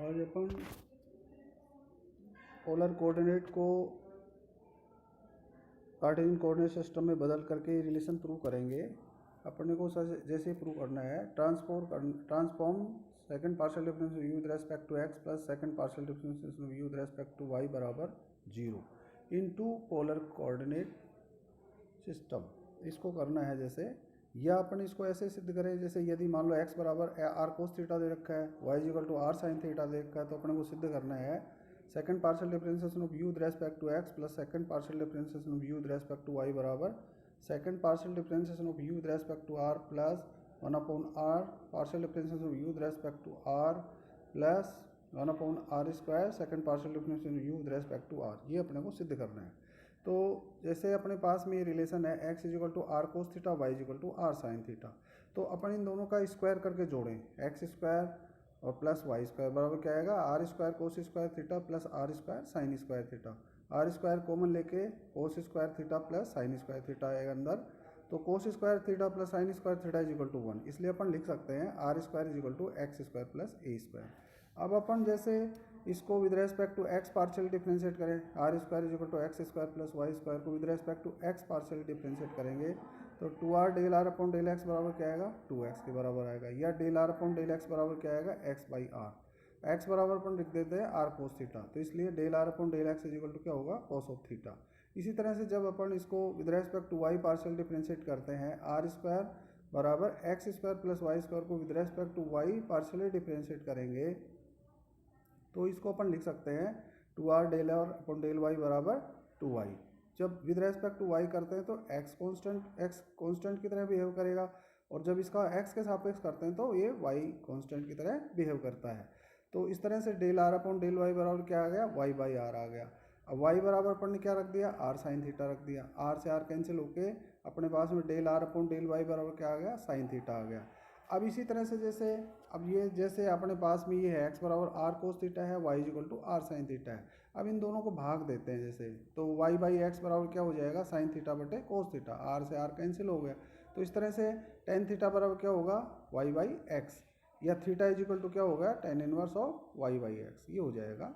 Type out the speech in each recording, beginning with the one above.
आज अपन polar coordinate को Cartesian coordinate system में बदल करके रिलेशन प्रूव करेंगे। अपने को जैसे प्रूव करना है transform second partial difference u with respect to x plus second partial difference u with respect to y बराबर 0 इनटू पोलर कोऑर्डिनेट सिस्टम। इसको करना है जैसे, या अपन इसको ऐसे सिद्ध करें जैसे यदि मान लो x बराबर आर कोस थीटा दे रखा है, y equal to r sine theta दे रखा है, तो अपने को सिद्ध करना है second partial differentiation of u with respect to x plus second partial differentiation of u with respect to y बराबर second partial differentiation of u with respect to r plus 1/r partial differentiation of u with respect to r plus 1/r square second partial differentiation of u with respect to r। ये अपने को सिद्ध करना है। तो जैसे अपने पास में ये रिलेशन है x equal to r cos theta y equal to r sine theta, तो अपन इन दोनों का स्क्वायर करके जोड़ें x स्क्वायर और प्लस वाई स्क्वायर बराबर क्या आएगा r square cos square theta plus r square sine square theta. R square common लेके cos square theta plus sine square theta आएगा अंदर, तो cos square theta plus sine square theta is equal to 1, इसलिए अपन लिख सकते हैं r square is equal to x square plus a square. अब अपन जैसे इसको with respect to x partial differentiate करें, r square is equal to x square plus y square को with respect to x partial differentiate करेंगे, तो 2r del r upon del x बराबर क्या आएगा 2x के बराबर आएगा, या del r upon del x बराबर क्या आएगा x बाई आर। एक्स बराबर अपन लिख देते हैं आर कोस थीटा, तो इसलिए del r upon del x is equal to क्या होगा कोस ऑफ थीटा। इसी तरह से जब अपन इसको with respect to y partial differentiate करते हैं, आर स्क्वायर बराबर x square plus y square को with respect to y partially differentiate करेंगे, तो इसको अपन लिख सकते हैं 2r del r upon del y बराबर 2y। जब विद रेस्पेक्ट टू y करते हैं तो x कांस्टेंट की तरह बिहेव करेगा, और जब इसका x के सापेक्ष करते हैं तो ये y कांस्टेंट की तरह बिहेव करता है। तो इस तरह से del r upon del y बराबर क्या आ गया y बाई आर आ गया। अब y बराबर अपन ने क्या रख दिया r साइन थीटा रख दिया, r से r कैंसिल होके अपने पास में del r upon del y बराबर क्या आ गया साइन थीटा आ गया। अब इसी तरह से जैसे अब ये जैसे अपने पास में ये है x बराबर आर कोस थीटा है, y equal to r sine theta है। अब इन दोनों को भाग देते हैं जैसे, तो y बाई एक्स बराबर क्या हो जाएगा साइन थीटा बटे कोस थीटा, r से r कैंसिल हो गया। तो इस तरह से टेन थीटा बराबर क्या होगा y बाई एक्स, या थीटा इज इक्वल टू क्या होगा tan inverse of y by x, ये हो जाएगा।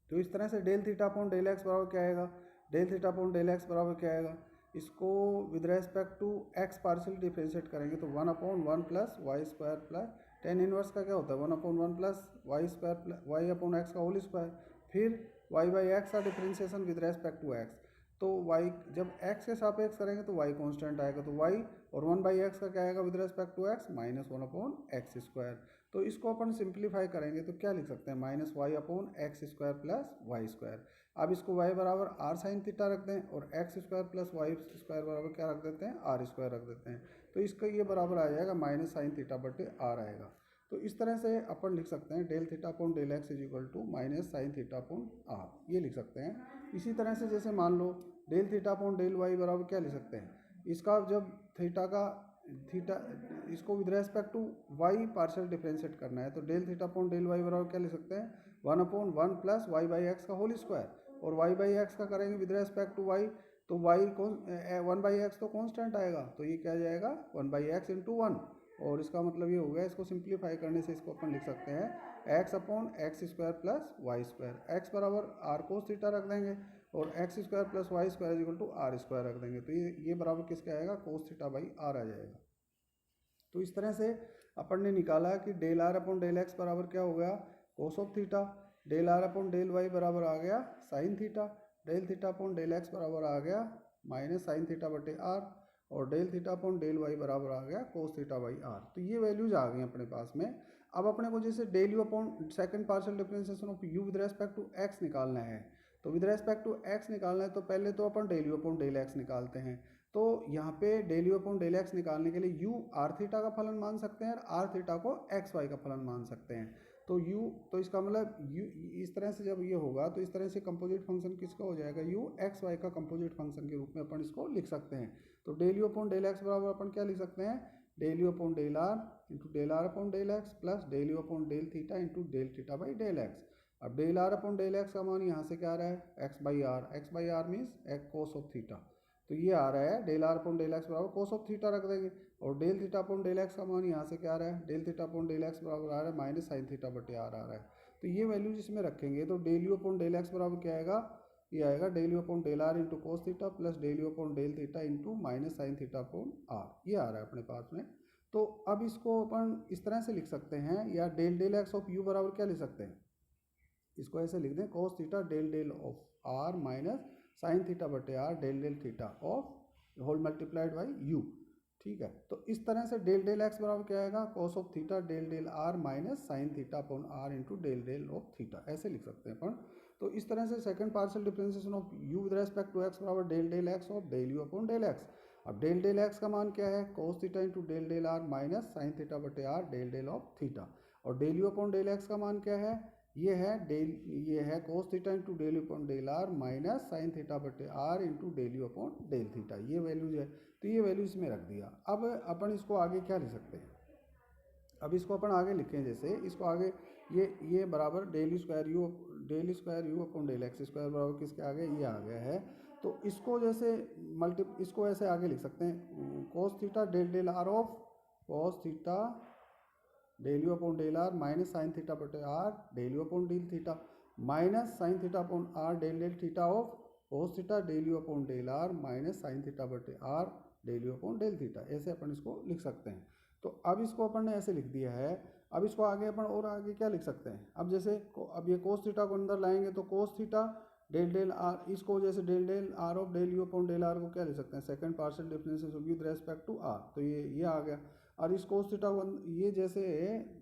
तो इस तरह से del theta upon del x बराबर क्या आएगा, del theta upon del x बराबर क्या आएगा, इसको with respect to x partial differentiate करेंगे तो 1/1 plus y square plus tan inverse का क्या होता है 1/1 plus y square plus y upon x का होल स्क्वायर, फिर वाई बाई एक्स का differentiation with respect to x, तो वाई जब एक्स के सापेक्ष करेंगे तो वाई कांस्टेंट आएगा, तो वाई और 1/x का क्या आएगा with respect to x minus 1/x square. तो इसको अपन सिंप्लीफाई करेंगे तो क्या लिख सकते हैं minus y upon x square plus y square. अब इसको y बराबर आर साइन थीटा रख दें और x square plus y square बराबर क्या रख देते हैं आर स्क्वायर रख देते हैं, तो इसका ये बराबर आ जाएगा माइनस साइन थीटा बटे आर आएगा। तो इस तरह से अपन लिख सकते हैं del theta upon del x is equal to minus sine theta upon r, ये लिख सकते हैं। इसी तरह से जैसे मान लो del theta upon del y बराबर क्या लिख सकते हैं, इसका जब थीटा इसको with respect to y partial differentiate करना है, तो del theta upon del y बराबर क्या लिख सकते हैं 1/1 प्लस वाई बाई एक्स का होल स्क्वायर, और वाई बाई एक्स का करेंगे विद रेस्पेक्ट टू वाई, तो वाई 1/x तो कांस्टेंट आएगा, तो ये क्या जाएगा 1/x इंटू 1, और इसका मतलब ये हो गया, इसको सिंप्लीफाई करने से इसको अपन लिख सकते हैं x upon x square plus y square. X बराबर आर कोस थीटा रख देंगे और x square plus y square equal to r square रख देंगे, तो ये बराबर किसका आएगा कोस थीटा बाई आर आ जाएगा। तो इस तरह से अपन ने निकाला कि del r upon del x बराबर क्या हो गया cos of theta, del r upon del y बराबर आ गया sine theta, del theta upon del x बराबर आ गया माइनस साइन थीटा बटे आर, और del theta upon del y बराबर आ गया कोस थीटा बाई आर। तो ये वैल्यूज आ गई अपने पास में। अब अपने को जैसे del u upon second partial differentiation of u with respect to x निकालना है, तो विद रेस्पेक्ट टू एक्स निकालना है तो पहले तो अपन del u upon del x निकालते हैं। तो यहाँ पे del u upon del x निकालने के लिए यू आर थीटा का फलन मान सकते हैं और आर थीटा को एक्स वाई का फलन मान सकते हैं। तो यू, तो इसका मतलब यू इस तरह से जब ये होगा तो इस तरह से कंपोजिट फंक्शन किसका हो जाएगा यू एक्स वाई का कंपोजिट फंक्शन के रूप में अपन इसको लिख सकते हैं। तो del u upon del x बराबर अपन क्या लिख सकते हैं del u upon del r into del r upon del x plus del u upon del theta into del theta by del x. अब del r upon del x का मान यहाँ से क्या आ रहा है x by are means x cos of theta, तो ये आ रहा है del r upon del x बराबर कोस ऑफ थीटा रख देंगे, और del theta upon del x का मान यहाँ से क्या आ रहा है, del theta upon del x बराबर आ रहा है माइनस साइन थीटा बटे आर आ रहा है। तो ये वैल्यू जिसमें रखेंगे तो del u upon del x बराबर क्या आएगा, ये आएगा del u upon del r into cos theta plus del u upon del theta into minus sine theta upon r, ये आ रहा है अपने पास में। तो अब इसको अपन इस तरह से लिख सकते हैं, या del del x of u बराबर क्या लिख सकते हैं, इसको ऐसे लिख दें cos theta del del of r minus sine theta बटे r del del theta of whole multiplied by u. ठीक है, तो इस तरह से डेल डेल एक्स बराबर क्या आएगा, cos of theta del del r minus sine theta upon r into del del of theta, ऐसे लिख सकते हैं अपन। तो इस तरह से second partial differentiation of u with respect to x बराबर del del x of del u upon del x. अब डेल डेल एक्स का मान क्या है, cos theta into del del r minus sine theta बटे r del del of theta, और del u upon del x का मान क्या है, ये है cos theta into del u upon del r minus sine theta बटे r into del u upon del theta, ये वैल्यूज है। तो ये वैल्यू इसमें रख दिया। अब अपन इसको आगे क्या लिख सकते हैं, अब इसको अपन आगे लिखें, जैसे इसको आगे ये बराबर del square u upon del x square बराबर किसके आगे, ये आ गया है। तो इसको जैसे इसको ऐसे आगे लिख सकते हैं, cos theta del del r of cos theta del u upon del r minus sine theta बटे r del u upon del theta minus sine theta upon r del del theta of cos theta del u upon del r minus sine theta बटे r del u upon del theta, ऐसे अपन इसको लिख सकते हैं। तो अब इसको अपन ने ऐसे लिख दिया है। अब इसको आगे अपन और आगे क्या लिख सकते हैं, अब जैसे अब ये कोस थीटा को अंदर लाएंगे तो cos theta del del r, इसको जैसे del del r of del u upon del r को क्या लिख सकते हैं, second partial differentiation with respect to r, तो ये आ गया। और इस कोस थीटा को ये जैसे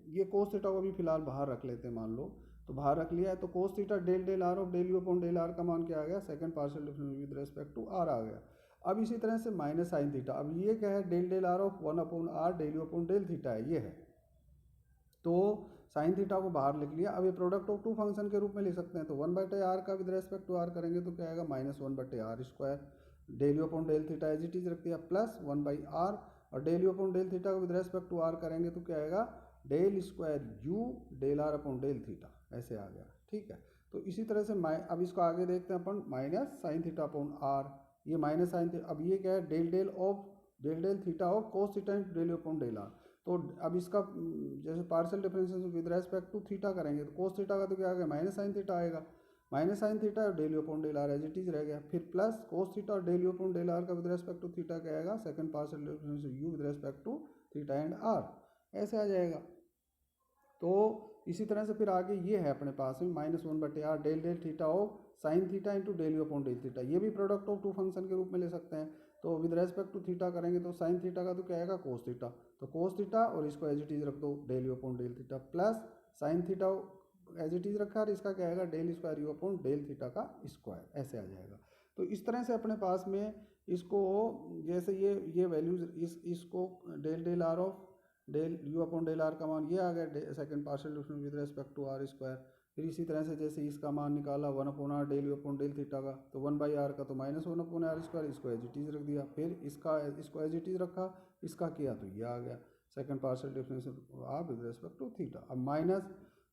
ये कोस थीटा को भी फिलहाल बाहर रख लेते हैं, मान लो तो बाहर रख लिया है। तो cos theta del del r of del u upon del r का मान क्या आ गया, second partial differentiation with respect to r आ गया। अब इसी तरह से माइनस साइन थीटा, अब ये क्या है, del del r of 1 upon r del u upon del theta है, ये है। तो साइन थीटा को बाहर लिख लिया। अब ये प्रोडक्ट ऑफ टू फंक्शन के रूप में लिख सकते हैं। तो 1/r का विद रेस्पेक्ट टू आर करेंगे तो क्या आएगा, minus 1/r square del u upon del theta as it is रख दिया प्लस 1/r, और del u upon del theta को विद रेस्पेक्ट टू आर करेंगे तो क्या आएगा, del square u del r upon del theta, ऐसे आ गया। ठीक है, तो इसी तरह से अब इसको आगे देखते हैं अपन, minus sine theta upon r, ये माइनस साइन थीटा, अब ये क्या है, del del of del del theta of cos theta into del u upon del r. तो अब इसका जैसे partial differentiation with respect to theta करेंगे तो कोस थीटा का तो क्या आ गया, माइनस साइन थीटा आएगा, माइनस साइन थीटा और del u upon del r as it is रह गया। फिर प्लस कोस थीटा और del u upon del r का विद रेस्पेक्ट टू थीटा क्या आएगा, second partial differentiation u with respect to theta and r, ऐसे आ जाएगा। तो इसी तरह से फिर आगे ये है अपने पास में minus 1/r del del theta of sine theta into del u upon del theta, ये भी प्रोडक्ट ऑफ टू फंक्शन के रूप में ले सकते हैं। तो विद रेस्पेक्ट टू थीटा करेंगे तो साइन थीटा का तो क्या आएगा, कोस थीटा, तो कोस थीटा और इसको एज इट इज रख दो del u upon del theta plus sine theta as it is रखा, और इसका क्या आएगा, del square u upon del theta का स्क्वायर, ऐसे आ जाएगा। तो इस तरह से अपने पास में इसको जैसे ये वैल्यूज इसको del del r of del u upon del r का मान ये आ गया, second partial difference with respect to r square. फिर इसी तरह से जैसे इसका मान निकाला 1 upon r del u upon del theta का, तो 1/r का तो माइनस 1 अपॉन आर स्क्वायर, इसको एज इट इज रख दिया। फिर इसको एज इट इज रखा, इसका किया तो ये आ गया second partial difference r with respect to theta. अब माइनस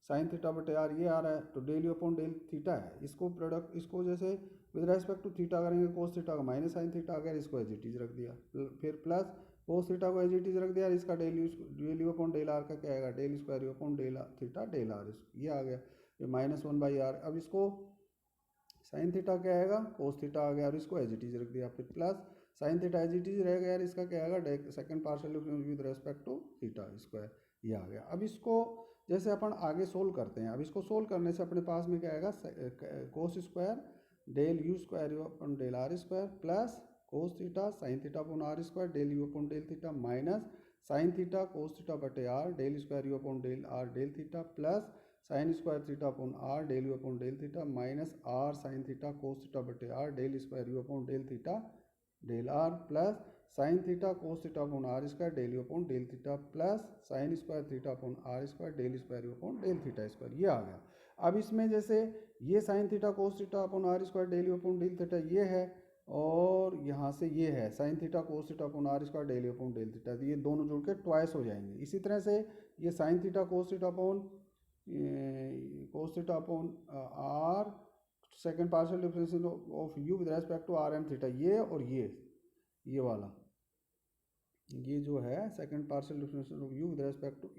साइन थीटा बटे आर ये आ रहा है, तो del u upon del theta है, इसको प्रोडक्ट इसको जैसे विद रेस्पेक्ट टू थीटा करेंगे कोस थीटा का माइनस साइन थीटा आ गया, इसको एज इट इज रख दिया। फिर प्लस कोस थीटा को एज इट इज रख दिया, और इसका del u upon del r का क्या आएगा, del square u upon del theta del r, ये आ गया। ये माइनस 1/r, अब इसको साइन थीटा क्या आएगा, कोस थीटा आ गया, और इसको एज इट इज रख दिया। फिर plus sine theta as it is रह गया, इसका क्या आएगा, second partial difference with respect to theta square, ये आ गया। अब इसको जैसे अपन आगे सोल्व करते हैं, अब इसको सोल्व करने से अपने पास में क्या आएगा, cos square del u square u upon del r square plus cos theta sine theta upon r square del u upon del theta minus sine theta cos theta बटे r del square u upon del r del theta plus sine square theta upon r del u upon del theta minus r sine theta cos theta बटे r del square u upon del theta del r plus sine theta cos theta upon r square del u upon del theta plus sine square theta upon r square del square u upon del theta square, ये आ गया। अब इसमें जैसे ये sine theta cos theta upon r square del u upon del theta ये है, और यहाँ से ये है sine theta cos theta upon r square del u upon del theta, तो ये दोनों जुड़ के ट्वाइस हो जाएंगे। इसी तरह से ये sine theta cos theta upon r second partial differentiation of u with respect to r and theta, ये और ये वाला ये जो है second partial differential of u with respect to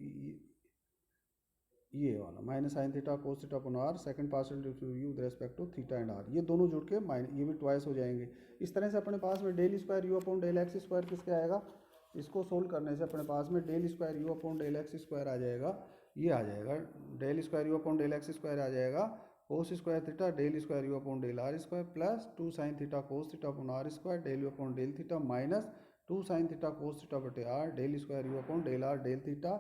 ये वाला minus sine theta cos theta upon r, second partial differential u with respect to theta and r, ये दोनों जुड़ के ये भी ट्वाइस हो जाएंगे। इस तरह से अपने पास में del square u upon del x square किसके आएगा, इसको सोल्व करने से अपने पास में del square u upon del x square आ जाएगा, ये आ जाएगा del square u upon del x square आ जाएगा cos square theta del square u upon del r square plus 2 sine theta cos theta upon r square del u upon del theta minus 2 sine theta cos theta बटे r del square u upon del r del theta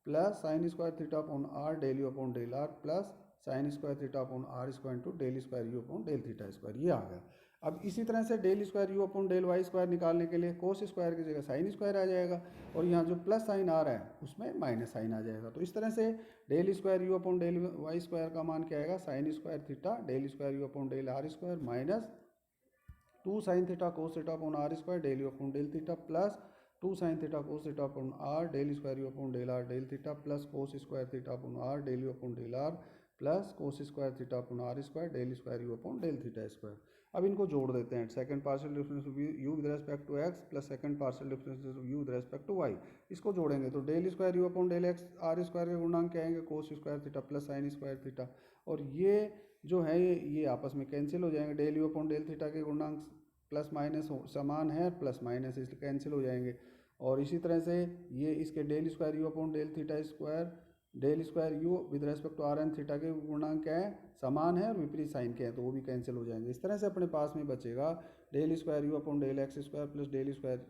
plus sine square theta upon r del u upon del r plus sine square theta upon r square to del square u upon del theta square, ये आ गया। अब इसी तरह से del square u upon del y square निकालने के लिए कोस स्क्वायर की जगह साइन स्क्वायर आ जाएगा और यहाँ जो प्लस साइन आ रहा है उसमें माइनस साइन आ जाएगा। तो इस तरह से del square u upon del y square का मान क्या आएगा, sine square theta del square u upon del r square minus 2 sine theta cos theta upon r square del u upon del theta plus 2 sine theta cos theta upon r del square u upon del r del theta plus cos square theta upon r del u upon del r plus cos square theta upon r square del square u upon del theta square. अब इनको जोड़ देते हैं, second partial difference of u with respect to x plus second partial difference of u with respect to y, इसको जोड़ेंगे तो del square u upon del x r square के गुणांक क्या आएंगे cos square theta plus sine square theta, और ये जो है ये आपस में कैंसिल हो जाएंगे, del u upon del theta के गुणांक प्लस माइनस समान है प्लस माइनस इसलिए कैंसिल हो जाएंगे। और इसी तरह से ये इसके del square u upon del theta square del square u with respect to r and theta के गुणांक क्या है समान है और विपरीत साइन के हैं तो वो भी कैंसिल हो जाएंगे। इस तरह से अपने पास में बचेगा del square u upon del x square plus del square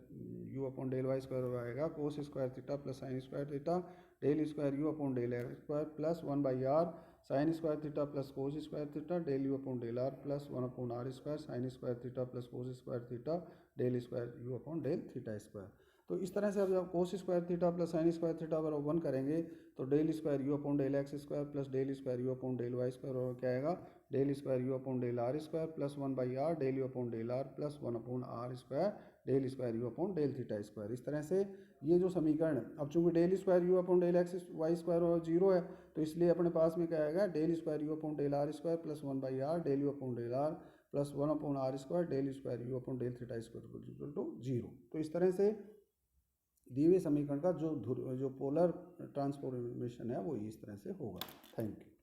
u upon del y square आएगा cos square theta plus sine square theta del square u upon del x square plus 1/r sine square theta plus cos square theta del u upon del r plus 1 upon r square sine square theta plus cos square theta del square u upon del theta square. तो इस तरह से अब जब cos square theta plus sine square theta बराबर 1 करेंगे तो del square u upon del x square plus del square u upon del y square और क्या आएगा del square u upon del r square plus 1/r del u upon del r plus 1 upon r square del square u upon del theta square. इस तरह से ये जो समीकरण अब चूंकि del square u upon del x Y square और 0 है तो इसलिए अपने पास में क्या आएगा del square u upon del r square plus 1/r del u upon del r plus 1 upon r square del square u upon del theta square equal to 0। तो इस तरह से दिए हुए समीकरण का जो पोलर ट्रांसफॉर्मेशन है वो इस तरह से होगा। Thank you.